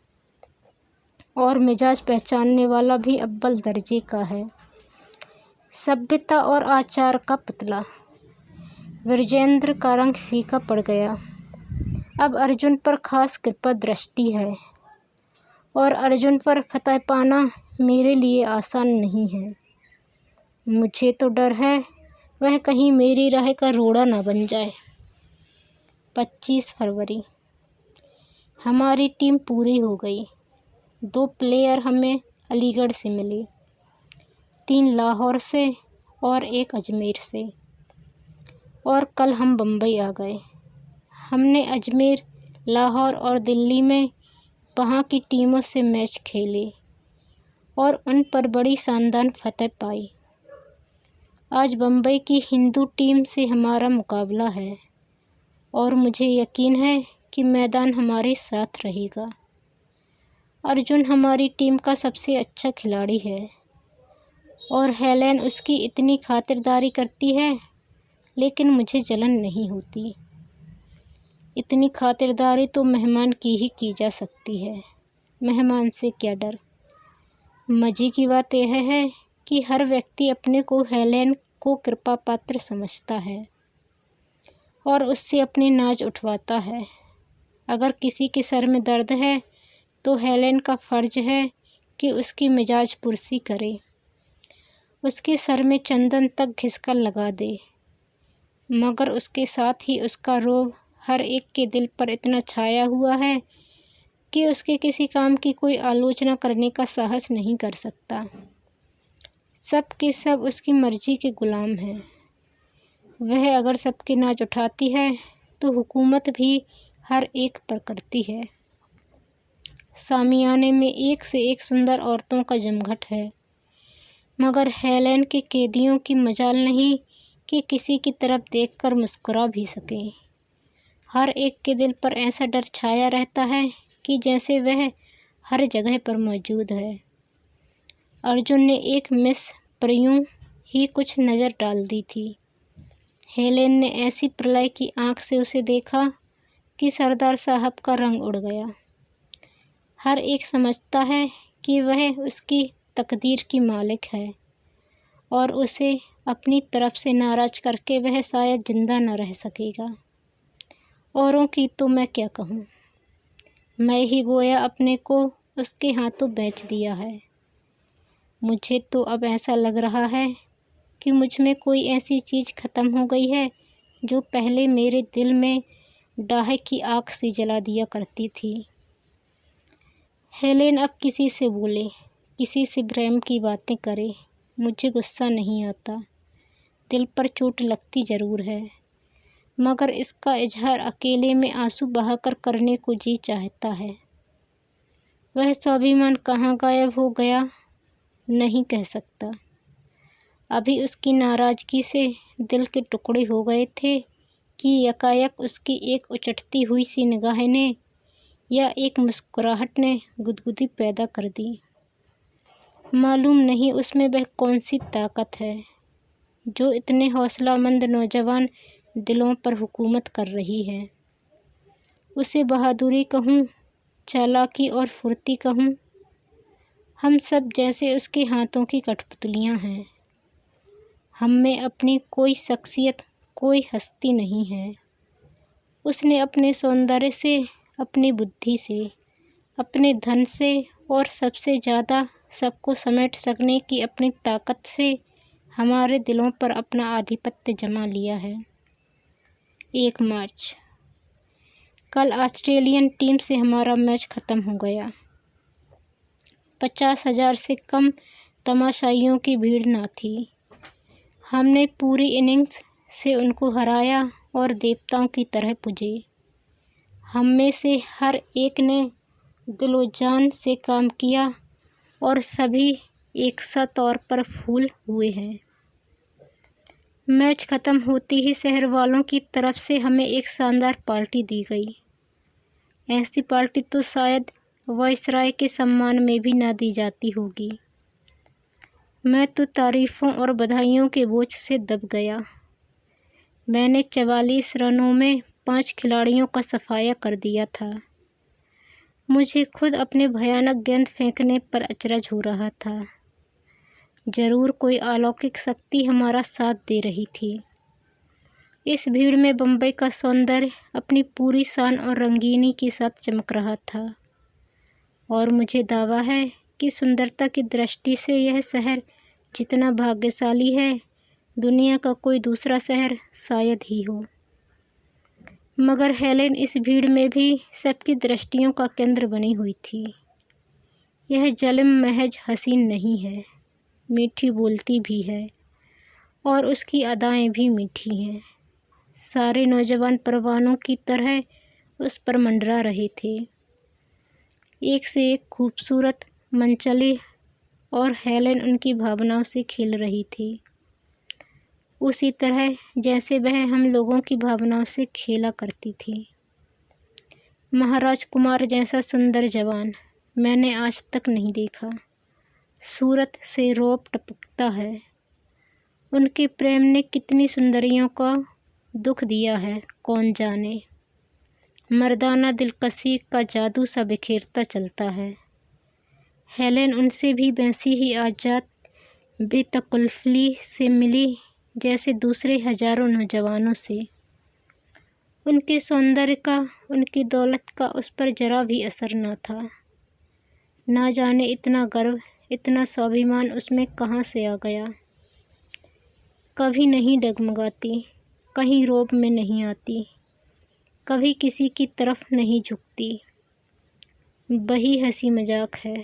और मिजाज पहचानने वाला भी अव्वल दर्जे का है। सभ्यता और आचार का पुतला। विजेंद्र का रंग फीका पड़ गया। अब अर्जुन पर खास कृपा दृष्टि है और अर्जुन पर फतह पाना मेरे लिए आसान नहीं है। मुझे तो डर है वह कहीं मेरी राह का रोड़ा ना बन जाए। 25 फरवरी। हमारी टीम पूरी हो गई। 2 प्लेयर हमें अलीगढ़ से मिले, 3 लाहौर से और 1 अजमेर से, और कल हम बम्बई आ गए। हमने अजमेर, लाहौर और दिल्ली में वहाँ की टीमों से मैच खेले और उन पर बड़ी शानदार फतह पाई। आज बम्बई की हिंदू टीम से हमारा मुकाबला है और मुझे यकीन है कि मैदान हमारे साथ रहेगा। अर्जुन हमारी टीम का सबसे अच्छा खिलाड़ी है और हेलेन उसकी इतनी खातिरदारी करती है, लेकिन मुझे जलन नहीं होती। इतनी खातिरदारी तो मेहमान की जा सकती है। मेहमान से क्या डर। मज़े की बात यह है कि हर व्यक्ति अपने को हेलेन को कृपा पात्र समझता है और उससे अपनी नाज उठवाता है। अगर किसी के सर में दर्द है तो हेलेन का फ़र्ज है कि उसकी मिजाज पुरसी करे, उसके सर में चंदन तक घिसका लगा दे, मगर उसके साथ ही उसका रोब हर एक के दिल पर इतना छाया हुआ है कि उसके किसी काम की कोई आलोचना करने का साहस नहीं कर सकता। सब के सब उसकी मर्जी के गुलाम हैं। वह अगर सबकी नाज उठाती है तो हुकूमत भी हर एक पर करती है। सामियाने में एक से एक सुंदर औरतों का जमघट है, मगर हेलेन के कैदियों की मजाल नहीं कि किसी की तरफ देखकर मुस्कुरा भी सके। हर एक के दिल पर ऐसा डर छाया रहता है कि जैसे वह हर जगह पर मौजूद है। अर्जुन ने एक मिस पर यूं ही कुछ नज़र डाल दी थी। हेलेन ने ऐसी प्रलय की आंख से उसे देखा कि सरदार साहब का रंग उड़ गया। हर एक समझता है कि वह उसकी तकदीर की मालिक है और उसे अपनी तरफ से नाराज़ करके वह शायद जिंदा न रह सकेगा। औरों की तो मैं क्या कहूँ, मैं ही गोया अपने को उसके हाथों बेच दिया है। मुझे तो अब ऐसा लग रहा है कि मुझ में कोई ऐसी चीज़ ख़त्म हो गई है जो पहले मेरे दिल में डाहे की आग से जला दिया करती थी। हेलेन अब किसी से बोले, किसी से प्रेम की बातें करे, मुझे गुस्सा नहीं आता। दिल पर चोट लगती ज़रूर है, मगर इसका इजहार अकेले में आंसू बहाकर करने को जी चाहता है। वह स्वाभिमान कहाँ गायब हो गया नहीं कह सकता। अभी उसकी नाराज़गी से दिल के टुकड़े हो गए थे कि यकायक उसकी एक उचटती हुई सी निगाह ने या एक मुस्कुराहट ने गुदगुदी पैदा कर दी। मालूम नहीं उसमें वह कौन सी ताकत है जो इतने हौसलामंद नौजवान दिलों पर हुकूमत कर रही है। उसे बहादुरी कहूँ, चालाकी और फुर्ती कहूँ, हम सब जैसे उसके हाथों की कठपुतलियाँ हैं। हम में अपनी कोई शख्सियत, कोई हस्ती नहीं है। उसने अपने सौंदर्य से, अपनी बुद्धि से, अपने धन से और सबसे ज़्यादा सबको समेट सकने की अपनी ताकत से हमारे दिलों पर अपना आधिपत्य जमा लिया है। 1 मार्च। कल ऑस्ट्रेलियन टीम से हमारा मैच ख़त्म हो गया। 50,000 से कम तमाशाइयों की भीड़ न थी। हमने पूरी इनिंग्स से उनको हराया और देवताओं की तरह पूजे। हम में से हर एक ने दिलो जान से काम किया और सभी एकसा तौर पर फूल हुए हैं। मैच ख़त्म होते ही शहर वालों की तरफ से हमें एक शानदार पार्टी दी गई। ऐसी पार्टी तो शायद वायसराय के सम्मान में भी ना दी जाती होगी। मैं तो तारीफ़ों और बधाइयों के बोझ से दब गया। मैंने 44 रनों में 5 खिलाड़ियों का सफाया कर दिया था। मुझे खुद अपने भयानक गेंद फेंकने पर अचरज हो रहा था। ज़रूर कोई अलौकिक शक्ति हमारा साथ दे रही थी। इस भीड़ में बम्बई का सौंदर्य अपनी पूरी शान और रंगीनी के साथ चमक रहा था और मुझे दावा है कि सुंदरता की दृष्टि से यह शहर जितना भाग्यशाली है, दुनिया का कोई दूसरा शहर शायद ही हो। मगर हेलेन इस भीड़ में भी सबकी दृष्टियों का केंद्र बनी हुई थी। यह जालिम महज हसीन नहीं है, मीठी बोलती भी है और उसकी अदाएं भी मीठी हैं। सारे नौजवान परवानों की तरह उस पर मंडरा रहे थे, एक से एक खूबसूरत, मनचले, और हेलेन उनकी भावनाओं से खेल रही थी, उसी तरह जैसे वह हम लोगों की भावनाओं से खेला करती थी। महाराज कुमार जैसा सुंदर जवान मैंने आज तक नहीं देखा। सूरत से रौब टपकता है। उनके प्रेम ने कितनी सुंदरियों को दुख दिया है कौन जाने। मर्दाना दिलकशी का जादू सा बिखेरता चलता है। हेलेन उनसे भी वैसी ही आज़ाद बेतकल्लुफ़ी से मिली जैसे दूसरे हजारों नौजवानों से। उनके सौंदर्य का, उनकी दौलत का उस पर जरा भी असर न था। ना जाने इतना गर्व, इतना स्वाभिमान उसमें कहाँ से आ गया। कभी नहीं डगमगाती, कहीं रौब में नहीं आती, कभी किसी की तरफ नहीं झुकती। वही हंसी मजाक है,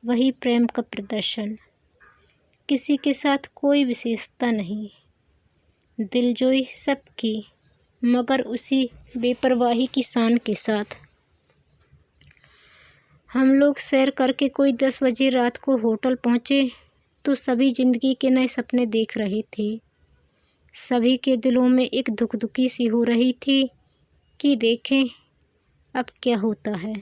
वही प्रेम का प्रदर्शन। किसी के साथ कोई विशेषता नहीं, दिलजोई सबकी, मगर उसी बेपरवाही की शान के साथ। हम लोग सैर करके कोई 10 बजे रात को होटल पहुँचे तो सभी ज़िंदगी के नए सपने देख रहे थे। सभी के दिलों में एक धुकधुकी सी हो रही थी कि देखें अब क्या होता है।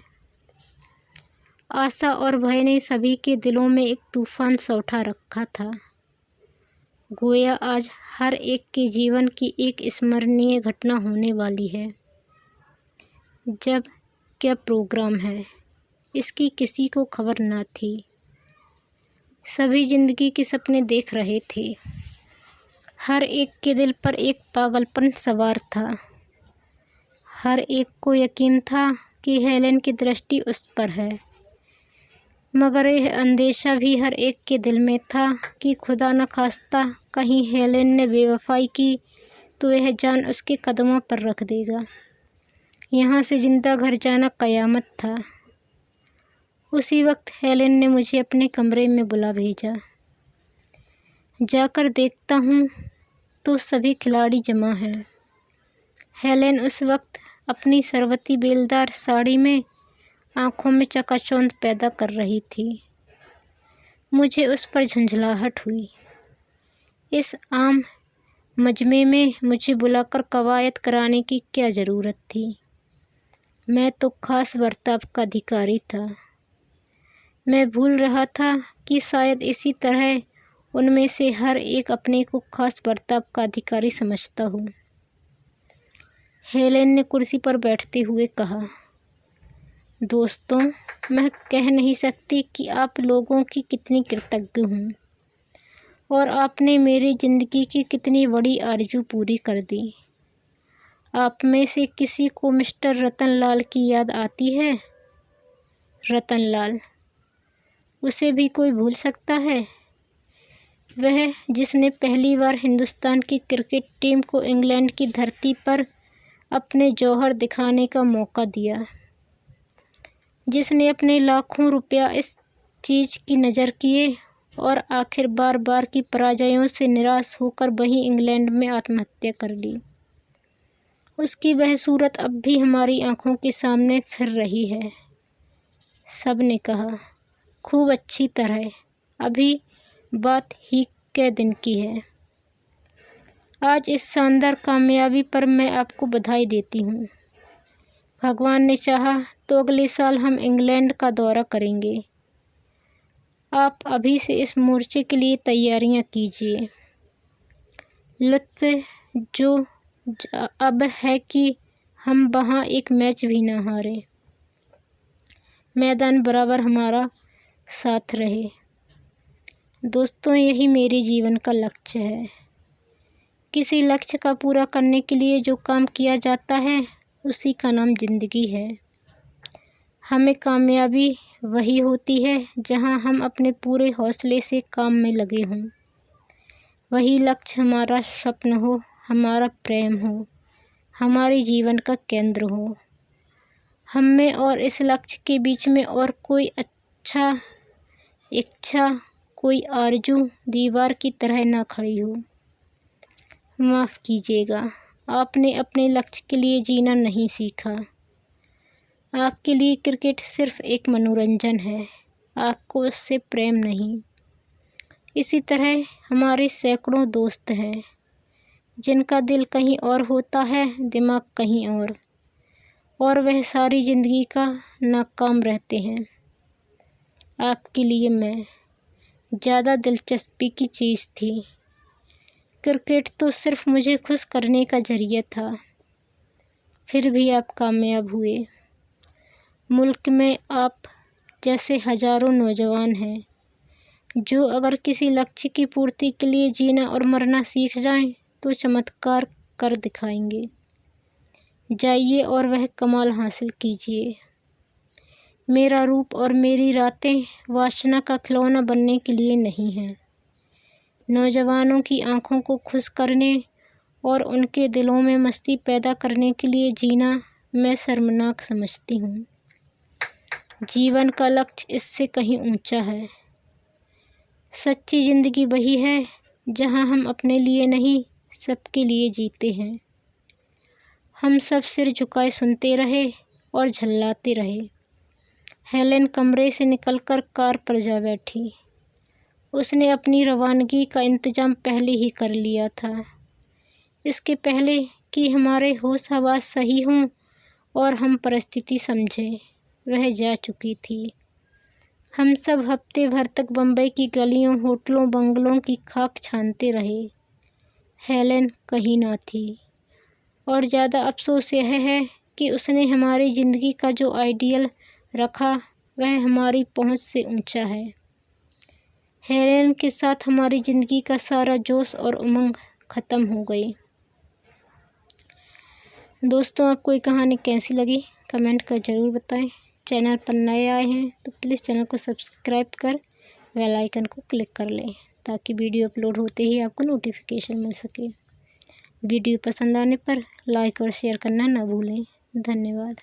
आशा और भय ने सभी के दिलों में एक तूफान सा उठा रखा था। गोया आज हर एक के जीवन की एक स्मरणीय घटना होने वाली है। जब क्या प्रोग्राम है, इसकी किसी को खबर न थी। सभी जिंदगी के सपने देख रहे थे। हर एक के दिल पर एक पागलपन सवार था। हर एक को यकीन था कि हेलेन की दृष्टि उस पर है, मगर यह अंदेशा भी हर एक के दिल में था कि खुदा न खास्ता कहीं हेलेन ने बेवफाई की तो यह जान उसके कदमों पर रख देगा। यहाँ से जिंदा घर जाना कयामत था। उसी वक्त हेलेन ने मुझे अपने कमरे में बुला भेजा। जाकर देखता हूँ तो सभी खिलाड़ी जमा हैं। हेलेन उस वक्त अपनी सरवती बेलदार साड़ी में आँखों में चकाचौंध पैदा कर रही थी। मुझे उस पर झंझलाहट हुई। इस आम मजमे में मुझे बुलाकर कवायद कराने की क्या ज़रूरत थी। मैं तो खास बर्ताव का अधिकारी था। मैं भूल रहा था कि शायद इसी तरह उनमें से हर एक अपने को खास बर्ताव का अधिकारी समझता हो। हेलेन ने कुर्सी पर बैठते हुए कहा, दोस्तों, मैं कह नहीं सकती कि आप लोगों की कितनी कृतज्ञ हूँ और आपने मेरी ज़िंदगी की कितनी बड़ी आरज़ू पूरी कर दी। आप में से किसी को मिस्टर रतन लाल की याद आती है? रतन लाल, उसे भी कोई भूल सकता है? वह जिसने पहली बार हिंदुस्तान की क्रिकेट टीम को इंग्लैंड की धरती पर अपने जौहर दिखाने का मौका दिया, जिसने अपने लाखों रुपया इस चीज़ की नज़र किए और आखिर बार बार की पराजयों से निराश होकर वहीं इंग्लैंड में आत्महत्या कर ली। उसकी वह सूरत अब भी हमारी आंखों के सामने फिर रही है। सब ने कहा, खूब अच्छी तरह, अभी बात ही के दिन की है। आज इस शानदार कामयाबी पर मैं आपको बधाई देती हूँ। भगवान ने चाहा तो अगले साल हम इंग्लैंड का दौरा करेंगे। आप अभी से इस मोर्चे के लिए तैयारियां कीजिए। लुत्फ़ जो अब है कि हम वहाँ एक मैच भी ना हारें। मैदान बराबर हमारा साथ रहे। दोस्तों, यही मेरे जीवन का लक्ष्य है। किसी लक्ष्य का पूरा करने के लिए जो काम किया जाता है, उसी का नाम ज़िंदगी है। हमें कामयाबी वही होती है जहां हम अपने पूरे हौसले से काम में लगे हों। वही लक्ष्य हमारा स्वप्न हो, हमारा प्रेम हो, हमारे जीवन का केंद्र हो। हम में और इस लक्ष्य के बीच में और कोई इच्छा, कोई आरज़ू दीवार की तरह ना खड़ी हो। माफ़ कीजिएगा, आपने अपने लक्ष्य के लिए जीना नहीं सीखा। आपके लिए क्रिकेट सिर्फ एक मनोरंजन है, आपको उससे प्रेम नहीं। इसी तरह हमारे सैकड़ों दोस्त हैं जिनका दिल कहीं और होता है, दिमाग कहीं और वह सारी ज़िंदगी का नाकाम रहते हैं। आपके लिए मैं ज़्यादा दिलचस्पी की चीज़ थी। क्रिकेट तो सिर्फ मुझे खुश करने का ज़रिया था। फिर भी आप कामयाब हुए। मुल्क में आप जैसे हज़ारों नौजवान हैं जो अगर किसी लक्ष्य की पूर्ति के लिए जीना और मरना सीख जाएं तो चमत्कार कर दिखाएंगे। जाइए और वह कमाल हासिल कीजिए। मेरा रूप और मेरी रातें वासना का खिलौना बनने के लिए नहीं हैं। नौजवानों की आंखों को खुश करने और उनके दिलों में मस्ती पैदा करने के लिए जीना मैं शर्मनाक समझती हूँ। जीवन का लक्ष्य इससे कहीं ऊंचा है। सच्ची ज़िंदगी वही है जहाँ हम अपने लिए नहीं, सबके लिए जीते हैं। हम सब सिर झुकाए सुनते रहे और झल्लाते रहे। हेलेन कमरे से निकलकर कार पर जा बैठी। उसने अपनी रवानगी का इंतज़ाम पहले ही कर लिया था। इसके पहले कि हमारे होश हवास सही हों और हम परिस्थिति समझें, वह जा चुकी थी। हम सब हफ्ते भर तक बम्बई की गलियों, होटलों, बंगलों की खाक छानते रहे। हेलेन कहीं ना थी। और ज़्यादा अफसोस यह है कि उसने हमारी ज़िंदगी का जो आइडियल रखा वह हमारी पहुंच से ऊंचा है। हेलेन के साथ हमारी ज़िंदगी का सारा जोश और उमंग ख़त्म हो गई। दोस्तों, आपको ये कहानी कैसी लगी कमेंट कर ज़रूर बताएं। चैनल पर नए आए हैं तो प्लीज़ चैनल को सब्सक्राइब कर बेल आइकन को क्लिक कर लें ताकि वीडियो अपलोड होते ही आपको नोटिफिकेशन मिल सके। वीडियो पसंद आने पर लाइक और शेयर करना ना भूलें। धन्यवाद।